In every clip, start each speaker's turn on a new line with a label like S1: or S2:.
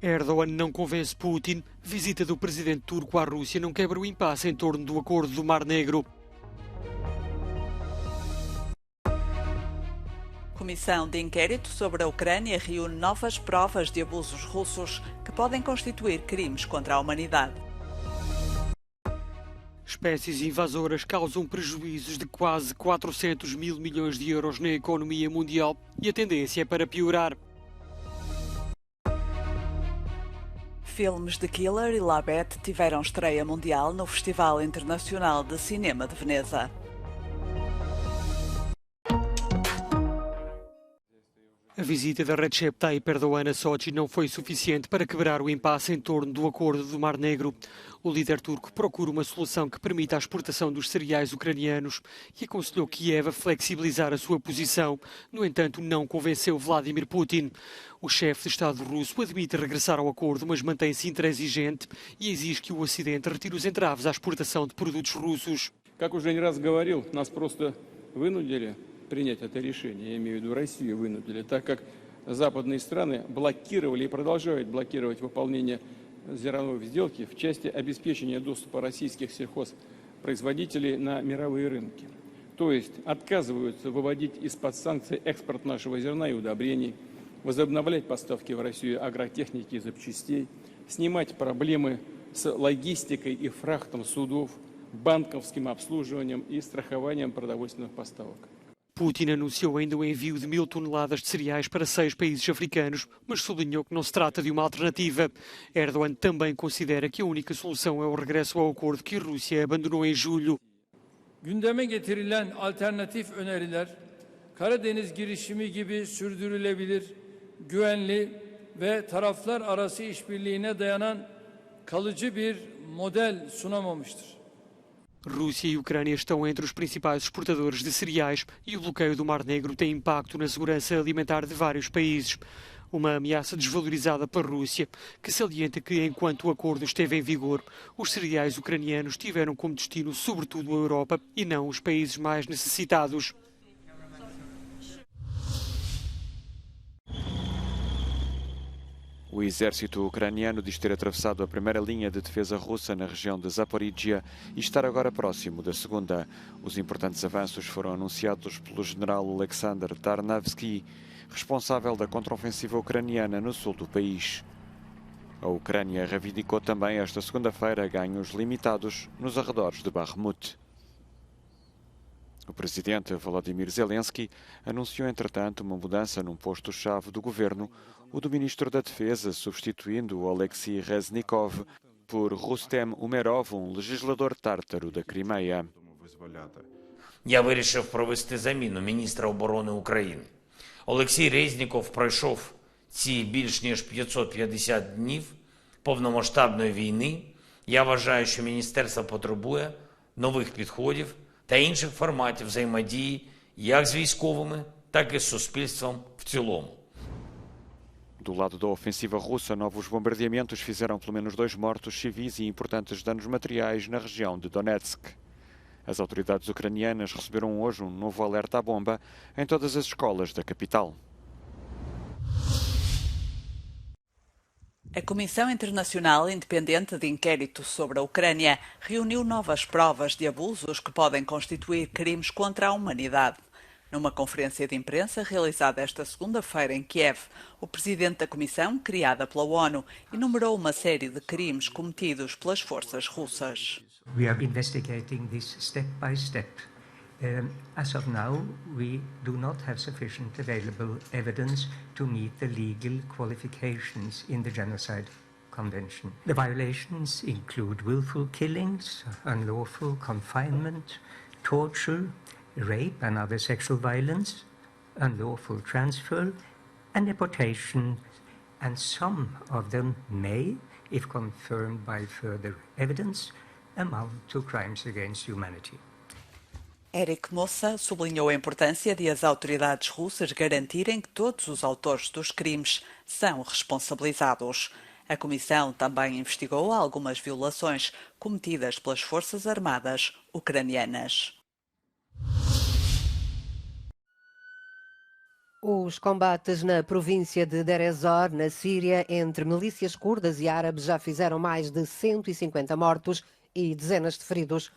S1: Erdogan não convence Putin. Visita do presidente turco à Rússia não quebra o impasse em torno do acordo do Mar Negro.
S2: Comissão de inquérito sobre a Ucrânia reúne novas provas de abusos russos que podem constituir crimes contra a humanidade.
S1: Espécies invasoras causam prejuízos de quase 400 mil milhões de euros na economia mundial e a tendência é para piorar.
S2: Filmes de Killer e Labette tiveram estreia mundial no Festival Internacional de Cinema de Veneza.
S1: A visita da Recep Tayyip Erdogan a Sochi não foi suficiente para quebrar o impasse em torno do acordo do Mar Negro. O líder turco procura uma solução que permita a exportação dos cereais ucranianos e aconselhou Kiev a flexibilizar a sua posição. No entanto, não convenceu Vladimir Putin. O chefe de Estado russo admite regressar ao acordo, mas mantém-se intransigente e exige que o Ocidente retire os entraves à exportação de produtos russos.
S3: Как уже не раз говорил, нас просто вынудили принять это решение, я имею в виду Россию вынудили, так как западные страны блокировали и продолжают блокировать выполнение зерновой сделки в части обеспечения доступа российских сельхозпроизводителей на мировые рынки. То есть отказываются выводить из-под санкций экспорт нашего зерна и удобрений, возобновлять поставки в Россию агротехники и запчастей, снимать проблемы с логистикой и фрахтом судов, банковским обслуживанием и страхованием продовольственных поставок.
S1: Putin anunciou ainda o envio de 1000 toneladas de cereais para 6 países africanos, mas sublinhou que não se trata de uma alternativa. Erdogan também considera que a única solução é o regresso ao acordo que a Rússia abandonou em julho.
S4: Gündeme getirilen alternatif öneriler, Karadeniz girişimi gibi sürdürülebilir, güvenli ve taraflar arası işbirliğine dayanan kalıcı bir model sunamamıştır.
S1: Rússia e Ucrânia estão entre os principais exportadores de cereais e o bloqueio do Mar Negro tem impacto na segurança alimentar de vários países. Uma ameaça desvalorizada pela Rússia, que salienta que, enquanto o acordo esteve em vigor, os cereais ucranianos tiveram como destino sobretudo a Europa e não os países mais necessitados.
S5: O exército ucraniano diz ter atravessado a primeira linha de defesa russa na região de Zaporizhia e estar agora próximo da segunda. Os importantes avanços foram anunciados pelo general Alexander Tarnavsky, responsável da contraofensiva ucraniana no sul do país. A Ucrânia reivindicou também esta segunda-feira ganhos limitados nos arredores de Bakhmut. O presidente Volodymyr Zelensky anunciou, entretanto, uma mudança num posto-chave do governo, o do ministro da Defesa, substituindo Alexei Reznikov por Rustem Umerov, legislador tártaro da Crimeia.
S6: Я вирішив провести заміну міністра оборони України. Олексій Резніков пройшов ці більш ніж 550 днів повномасштабної війни. Я вважаю, що міністерство потребує нових підходів та інших форматів взаємодії як з військовими, так і з суспільством в цілому.
S5: Do lado da ofensiva russa, novos bombardeamentos fizeram pelo menos 2 mortos civis e importantes danos materiais na região de Donetsk. As autoridades ucranianas receberam hoje um novo alerta à bomba em todas as escolas da capital.
S2: A Comissão Internacional Independente de Inquérito sobre a Ucrânia reuniu novas provas de abusos que podem constituir crimes contra a humanidade. Numa conferência de imprensa realizada esta segunda-feira em Kiev, o presidente da comissão, criada pela ONU, enumerou uma série de crimes cometidos pelas forças russas.
S7: We are investigating this step by step. As of now, we do not have sufficient available evidence to meet the legal qualifications in the Genocide Convention. The violations include willful killings, unlawful confinement, torture, rape and other sexual violence, unlawful transfer, and deportation, and some of them may, if confirmed by further evidence, amount to crimes against humanity.
S2: Eric Mossa sublinhou a importância de as autoridades russas garantirem que todos os autores dos crimes são responsabilizados. A comissão também investigou algumas violações cometidas pelas Forças Armadas ucranianas.
S8: Os combates na província de Deir ez-Zor, na Síria, entre milícias curdas e árabes já fizeram mais de 150 mortos e dezenas de feridos.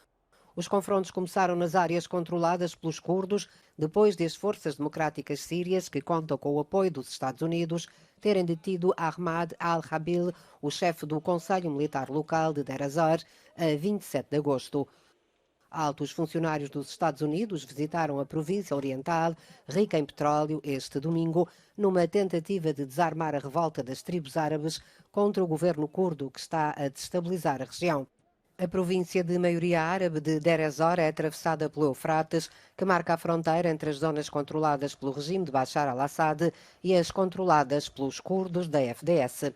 S8: Os confrontos começaram nas áreas controladas pelos curdos, depois de as forças democráticas sírias, que contam com o apoio dos Estados Unidos, terem detido Ahmad al-Habil, o chefe do Conselho Militar Local de Deir ez-Zor, a 27 de agosto. Altos funcionários dos Estados Unidos visitaram a província oriental, rica em petróleo, este domingo, numa tentativa de desarmar a revolta das tribos árabes contra o governo curdo que está a destabilizar a região. A província de maioria árabe de Deir ez-Zor é atravessada pelo Eufrates, que marca a fronteira entre as zonas controladas pelo regime de Bashar al-Assad e as controladas pelos curdos da FDS.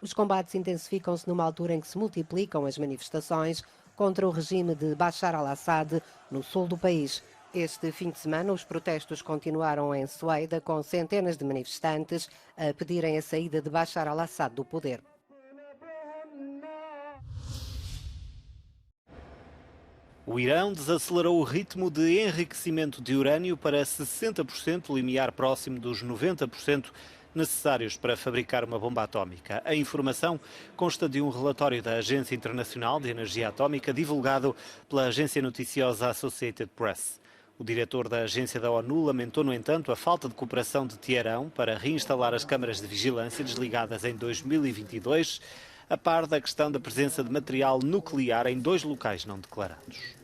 S8: Os combates intensificam-se numa altura em que se multiplicam as manifestações contra o regime de Bashar al-Assad no sul do país. Este fim de semana, os protestos continuaram em Sueida, com centenas de manifestantes a pedirem a saída de Bashar al-Assad do poder.
S9: O Irão desacelerou o ritmo de enriquecimento de urânio para 60%, limiar próximo dos 90% necessários para fabricar uma bomba atómica. A informação consta de um relatório da Agência Internacional de Energia Atómica divulgado pela agência noticiosa Associated Press. O diretor da agência da ONU lamentou, no entanto, a falta de cooperação de Teherão para reinstalar as câmaras de vigilância desligadas em 2022, a par da questão da presença de material nuclear em 2 locais não declarados.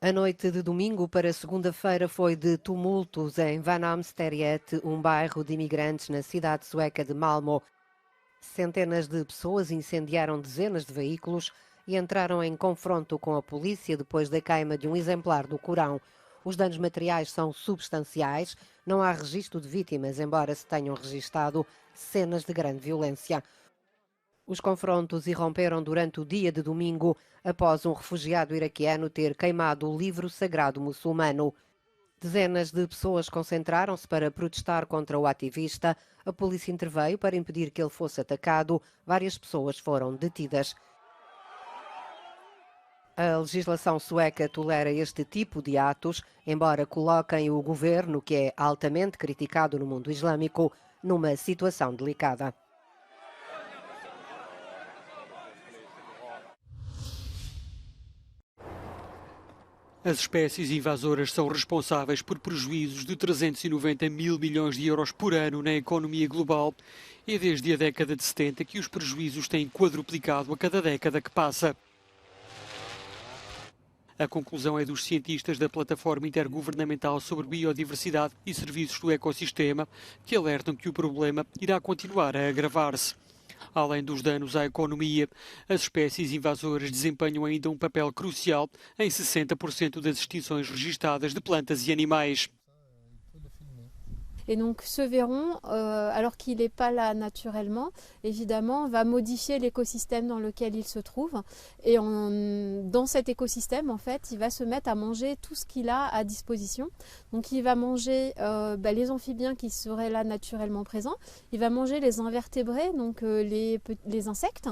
S8: A noite de domingo para segunda-feira foi de tumultos em Vanhamnsteriet, um bairro de imigrantes na cidade sueca de Malmö. Centenas de pessoas incendiaram dezenas de veículos e entraram em confronto com a polícia depois da queima de um exemplar do Corão. Os danos materiais são substanciais, não há registro de vítimas, embora se tenham registado cenas de grande violência. Os confrontos irromperam durante o dia de domingo, após um refugiado iraquiano ter queimado o livro sagrado muçulmano. Dezenas de pessoas concentraram-se para protestar contra o ativista. A polícia interveio para impedir que ele fosse atacado. Várias pessoas foram detidas. A legislação sueca tolera este tipo de atos, embora coloquem o governo, que é altamente criticado no mundo islâmico, numa situação delicada.
S1: As espécies invasoras são responsáveis por prejuízos de 390 mil milhões de euros por ano na economia global. É desde a década de 70 que os prejuízos têm quadruplicado a cada década que passa. A conclusão é dos cientistas da Plataforma Intergovernamental sobre Biodiversidade e Serviços do Ecossistema, que alertam que o problema irá continuar a agravar-se. Além dos danos à economia, as espécies invasoras desempenham ainda um papel crucial em 60% das extinções registadas de plantas e animais.
S10: Et donc ce verron, alors qu'il n'est pas là naturellement, évidemment, va modifier l'écosystème dans lequel il se trouve. Et dans cet écosystème, en fait, il va se mettre à manger tout ce qu'il a à disposition. Donc il va manger les amphibiens qui seraient là naturellement présents. Il va manger les invertébrés, donc les insectes,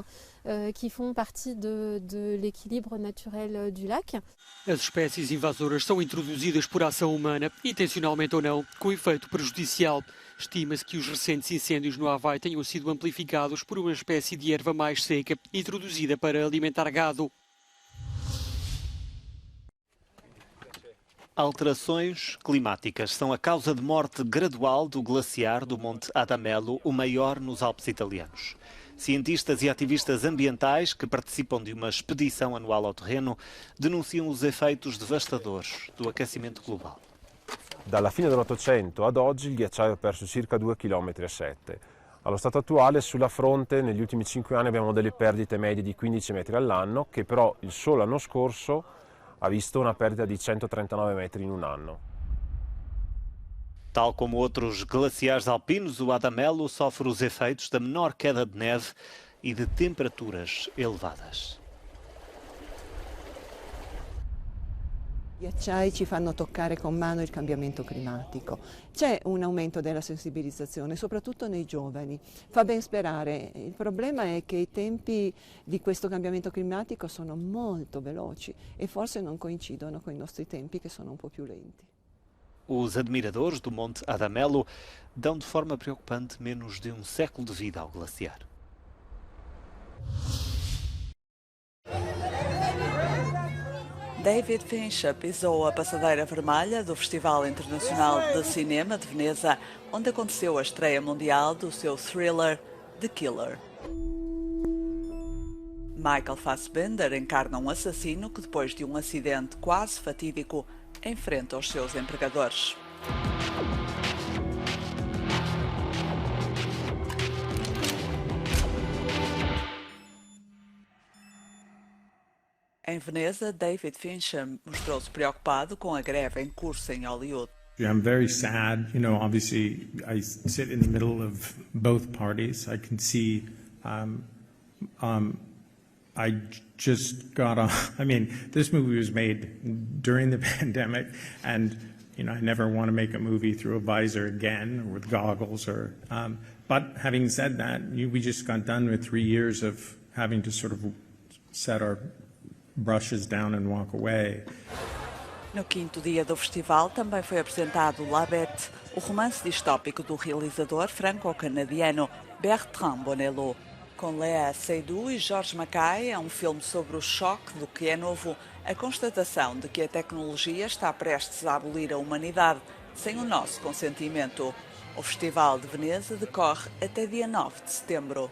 S10: qui font partie de l'équilibre naturel du lac.
S1: As espécies invasoras são introduzidas por ação humana, intencionalmente ou não, com efeito prejudicial. Estima-se que os recentes incêndios no Havaí tenham sido amplificados por uma espécie de erva mais seca, introduzida para alimentar gado.
S9: Alterações climáticas são a causa de morte gradual do glaciar do Monte Adamello, o maior nos Alpes italianos. Cientistas e ativistas ambientais que participam de uma expedição anual ao terreno denunciam os efeitos devastadores do aquecimento global.
S11: Dalla fine dell'Ottocento ad oggi il ghiacciaio ha perso circa 2,7 km. Allo stato attuale sulla fronte negli ultimi 5 anni abbiamo delle perdite medie di 15 metri all'anno, che però il solo anno scorso ha visto una perdita di 139 metri in un anno.
S9: Tal como outros glaciares alpinos, o Adamello sofre os efeitos da menor queda de neve e de temperaturas elevadas.
S12: Gli acciai ci fanno toccare con mano il cambiamento climatico. C'è un aumento della sensibilizzazione, soprattutto nei giovani. Fa ben sperare. Il problema è che i tempi di questo cambiamento climatico sono molto veloci e forse non coincidono con i nostri tempi, che sono un po' più lenti.
S9: Os admiradores do Monte Adamelo dão de forma preocupante menos de um século de vida ao glaciar.
S2: David Fincher pisou a passadeira vermelha do Festival Internacional de Cinema de Veneza, onde aconteceu a estreia mundial do seu thriller The Killer. Michael Fassbender encarna um assassino que, depois de um acidente quase fatídico, enfrenta os seus empregadores. Em Veneza, David Fincher mostrou-se preocupado com a greve em curso em Hollywood.
S13: I'm very sad. You know, obviously, I sit in the middle of both parties. I can see. I just got off. I mean, this movie was made during the pandemic, and you know, I never want to make a movie through a visor again or with goggles. Or, but having said that, we just got done with 3 years of having to sort of set our brushes down and walk away.
S2: No quinto dia do festival também foi apresentado La Bête, o romance distópico do realizador franco-canadiano Bertrand Bonello. Com Léa Seydoux e Georges Mackay, é um filme sobre o choque do que é novo, a constatação de que a tecnologia está prestes a abolir a humanidade sem o nosso consentimento. O Festival de Veneza decorre até dia 9 de setembro.